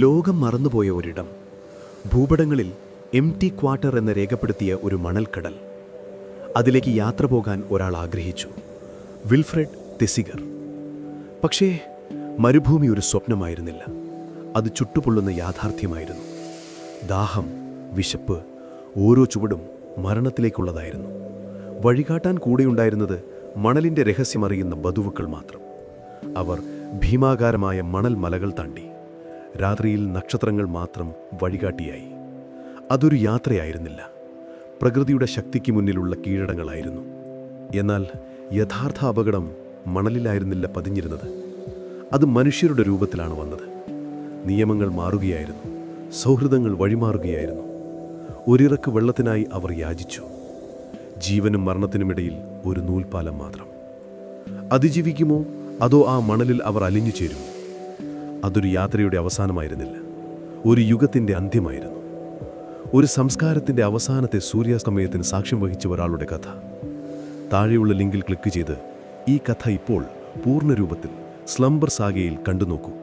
ലോകം മറന്നുപോയ ഒരിടം. ഭൂപടങ്ങളിൽ എംടി ക്വാർട്ടർ എന്ന് രേഖപ്പെടുത്തിയ ഒരു മണൽക്കടൽ. അതിലേക്ക് യാത്ര പോകാൻ ഒരാൾ ആഗ്രഹിച്ചു, വിൽഫ്രെഡ് തെസിഗർ. പക്ഷേ മരുഭൂമി ഒരു സ്വപ്നമായിരുന്നില്ല, അത് ചുട്ടുപൊള്ളുന്ന യാഥാർത്ഥ്യമായിരുന്നു. ദാഹം, വിശപ്പ്, ഓരോ ചുവടും മരണത്തിലേക്കുള്ളതായിരുന്നു. വഴികാട്ടാൻ കൂടെയുണ്ടായിരുന്നത് മണലിൻ്റെ രഹസ്യമറിയുന്ന ബതുവുക്കൾ മാത്രം. അവർ ഭീമാകാരമായ മണൽ മലകൾ താണ്ടി. രാത്രിയിൽ നക്ഷത്രങ്ങൾ മാത്രം വഴികാട്ടിയായി. അതൊരു യാത്രയായിരുന്നില്ല, പ്രകൃതിയുടെ ശക്തിക്ക് മുന്നിലുള്ള കീഴടങ്ങളായിരുന്നു. എന്നാൽ യഥാർത്ഥ അപകടം മണലിലായിരുന്നില്ല പതിഞ്ഞിരുന്നത്, അത് മനുഷ്യരുടെ രൂപത്തിലാണ് വന്നത്. നിയമങ്ങൾ മാറുകയായിരുന്നു, സൗഹൃദങ്ങൾ വഴിമാറുകയായിരുന്നു. ഒരിറക്ക് വെള്ളത്തിനായി അവർ യാചിച്ചു. ജീവനും മരണത്തിനുമിടയിൽ ഒരു നൂൽപ്പാലം മാത്രം. അതിജീവിക്കുമോ അതോ ആ മണലിൽ അവർ അലിഞ്ഞു ചേരുമോ? അതൊരു യാത്രയുടെ അവസാനമായിരുന്നില്ല, ഒരു യുഗത്തിൻ്റെ അന്ത്യമായിരുന്നു. ഒരു സംസ്കാരത്തിൻ്റെ അവസാനത്തെ സൂര്യാസ്തമയത്തിന് സാക്ഷ്യം വഹിച്ച ഒരാളുടെ കഥ. താഴെയുള്ള ലിങ്കിൽ ക്ലിക്ക് ചെയ്ത് ഈ കഥ ഇപ്പോൾ പൂർണ്ണരൂപത്തിൽ സ്ലംബർ സാഗയിൽ കണ്ടുനോക്കൂ.